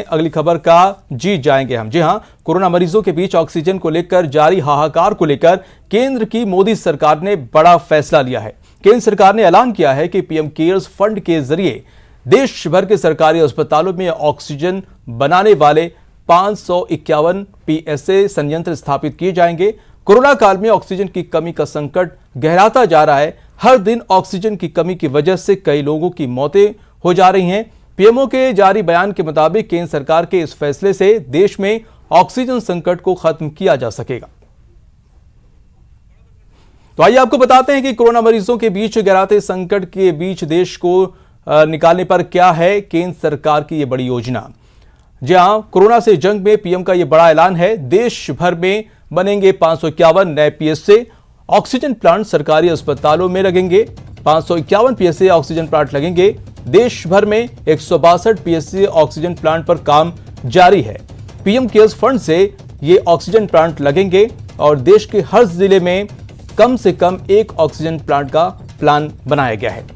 अगली खबर का जीत जाएंगे हम। जी हां, कोरोना मरीजों के बीच ऑक्सीजन को लेकर जारी हाहाकार को लेकर केंद्र की मोदी सरकार ने बड़ा फैसला लिया है। केंद्र सरकार ने ऐलान किया है कि पीएम केयर्स फंड के जरिए देश भर के सरकारी अस्पतालों में ऑक्सीजन बनाने वाले 551 पीएसए संयंत्र स्थापित किए जाएंगे। कोरोना काल में ऑक्सीजन की कमी का संकट गहराता जा रहा है। हर दिन ऑक्सीजन की कमी की वजह से कई लोगों की मौतें हो जा रही हैं। पीएमओ के जारी बयान के मुताबिक केंद्र सरकार के इस फैसले से देश में ऑक्सीजन संकट को खत्म किया जा सकेगा। तो आइए आपको बताते हैं कि कोरोना मरीजों के बीच गहराते संकट के बीच देश को निकालने पर क्या है केंद्र सरकार की ये बड़ी योजना। जी हां, कोरोना से जंग में पीएम का ये बड़ा ऐलान है। देश भर में बनेंगे 551 नए पीएसए ऑक्सीजन प्लांट सरकारी अस्पतालों में लगेंगे। 551 पीएसए ऑक्सीजन प्लांट लगेंगे। देश भर में 162 पीएसए ऑक्सीजन प्लांट पर काम जारी है। पीएम केयर्स फंड से ये ऑक्सीजन प्लांट लगेंगे और देश के हर जिले में कम से कम एक ऑक्सीजन प्लांट का प्लान बनाया गया है।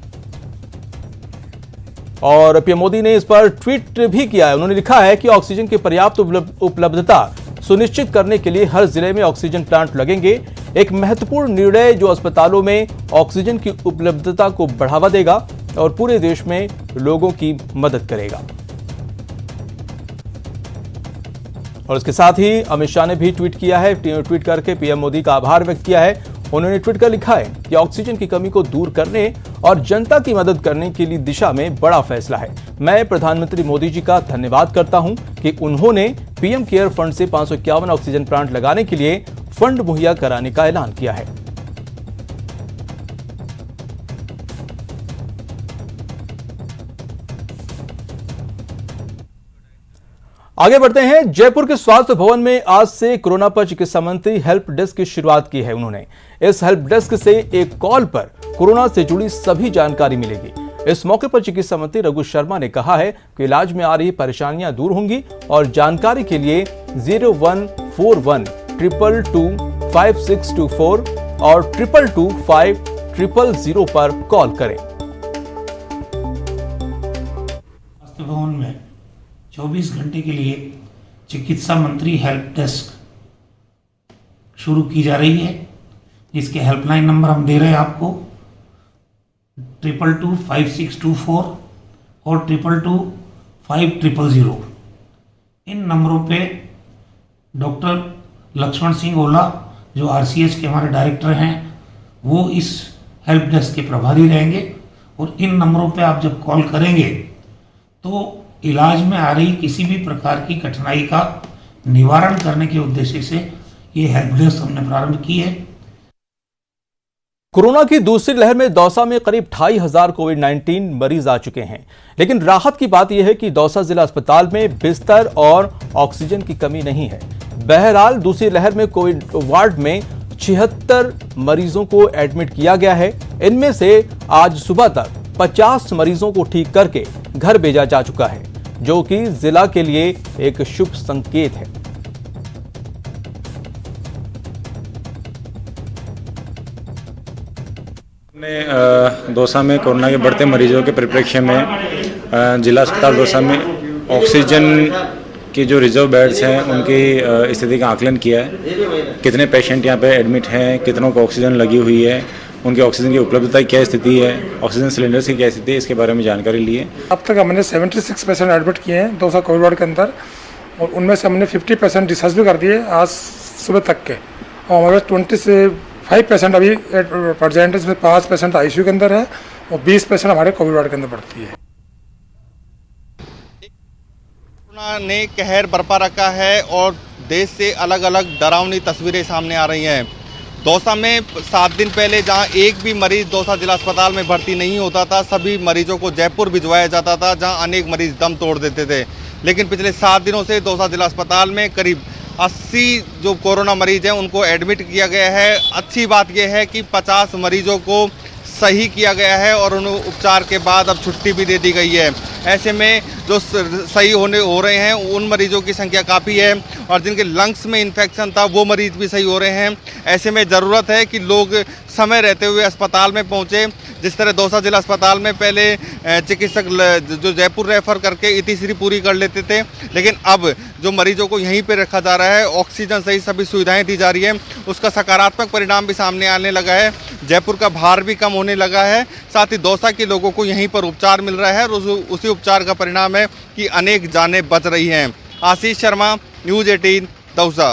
और पीएम मोदी ने इस पर ट्वीट भी किया है। उन्होंने लिखा है कि ऑक्सीजन की पर्याप्त उपलब्धता सुनिश्चित करने के लिए हर जिले में ऑक्सीजन प्लांट लगेंगे। एक महत्वपूर्ण निर्णय जो अस्पतालों में ऑक्सीजन की उपलब्धता को बढ़ावा देगा और पूरे देश में लोगों की मदद करेगा। और इसके साथ ही अमित शाह ने भी ट्वीट किया है। ट्वीट करके पीएम मोदी का आभार व्यक्त किया है। उन्होंने ट्वीट कर लिखा है कि ऑक्सीजन की कमी को दूर करने और जनता की मदद करने की दिशा में बड़ा फैसला है। मैं प्रधानमंत्री मोदी जी का धन्यवाद करता हूं कि उन्होंने पीएम केयर फंड से 551 ऑक्सीजन प्लांट लगाने के लिए फंड मुहैया कराने का ऐलान किया है। आगे बढ़ते हैं। जयपुर के स्वास्थ्य भवन में आज से कोरोना पर चिकित्सा मंत्री हेल्प डेस्क की शुरुआत की है। उन्होंने इस हेल्प डेस्क से एक कॉल पर कोरोना से जुड़ी सभी जानकारी मिलेगी। इस मौके पर चिकित्सा मंत्री रघु शर्मा ने कहा है कि इलाज में आ रही परेशानियां दूर होंगी और जानकारी के लिए 0141 222 5624 और 222 5000 पर कॉल करें। स्वास्थ्य भवन में 24 घंटे के लिए चिकित्सा मंत्री हेल्प डेस्क शुरू की जा रही है, जिसके हेल्पलाइन नंबर हम दे रहे हैं आपको 222 5624 और 222 5000। इन नंबरों पे डॉक्टर लक्ष्मण सिंह ओला जो आरसीएच के हमारे डायरेक्टर हैं, वो इस हेल्प डेस्क के प्रभारी रहेंगे। और इन नंबरों पे आप जब कॉल करेंगे तो इलाज में आ रही किसी भी प्रकार की कठिनाई का निवारण करने के उद्देश्य से ये हेल्प डेस्क हमने प्रारंभ की है। कोरोना की दूसरी लहर में दौसा में करीब 2500 कोविड-19 मरीज आ चुके हैं। लेकिन राहत की बात यह है कि दौसा जिला अस्पताल में बिस्तर और ऑक्सीजन की कमी नहीं है। बहरहाल दूसरी लहर में कोविड वार्ड में 76 मरीजों को एडमिट किया गया है। इनमें से आज सुबह तक 50 मरीजों को ठीक करके घर भेजा जा चुका है, जो कि जिला के लिए एक शुभ संकेत है। दौसा में कोरोना के बढ़ते मरीजों के परिप्रेक्ष्य में जिला अस्पताल दौसा में ऑक्सीजन की जो रिजर्व बेड्स हैं उनकी स्थिति का आकलन किया है। कितने पेशेंट यहाँ पे एडमिट हैं, कितनों को ऑक्सीजन लगी हुई है, उनकी ऑक्सीजन की उपलब्धता की क्या स्थिति है, ऑक्सीजन सिलेंडर्स की क्या स्थिति है, इसके बारे में जानकारी ली है। अब तक हमने 76 पेशेंट एडमिट किए हैं दौसा कोविड वार्ड के अंदर, और उनमें से हमने 50% डिस्चार्ज भी कर दिए आज सुबह तक के। और हमारे 25 पेशेंट अभी प्रेजेंट है, जिसमें 5 पेशेंट आईसीयू के अंदर है और 20 पेशेंट हमारे कोविड वार्ड के अंदर पड़ती है। कोरोना ने कहर बरपा रखा है और देश से अलग अलग डरावनी तस्वीरें सामने आ रही हैं। दौसा में 7 दिन पहले जहां एक भी मरीज दौसा जिला अस्पताल में भर्ती नहीं होता था, सभी मरीजों को जयपुर भिजवाया जाता था, जहां अनेक मरीज दम तोड़ देते थे। लेकिन पिछले 7 दिनों से दौसा जिला अस्पताल में करीब 80 जो कोरोना मरीज हैं उनको एडमिट किया गया है। अच्छी बात यह है कि 50 मरीजों को सही किया गया है और उन्हें उपचार के बाद अब छुट्टी भी दे दी गई है। ऐसे में जो सही हो रहे हैं उन मरीजों की संख्या काफ़ी है और जिनके लंग्स में इन्फेक्शन था वो मरीज भी सही हो रहे हैं। ऐसे में ज़रूरत है कि लोग समय रहते हुए अस्पताल में पहुंचे। जिस तरह दौसा जिला अस्पताल में पहले चिकित्सक जो जयपुर रेफर करके इतिश्री पूरी कर लेते थे, लेकिन अब जो मरीजों को यहीं पे रखा जा रहा है, ऑक्सीजन सहित सभी सुविधाएं दी जा रही है, उसका सकारात्मक परिणाम भी सामने आने लगा है। जयपुर का भार भी कम होने लगा है, साथ ही दौसा के लोगों को यहीं पर उपचार मिल रहा है और उसी उपचार का परिणाम है कि अनेक जानें बच रही हैं। आशीष शर्मा, न्यूज़ 18 दौसा।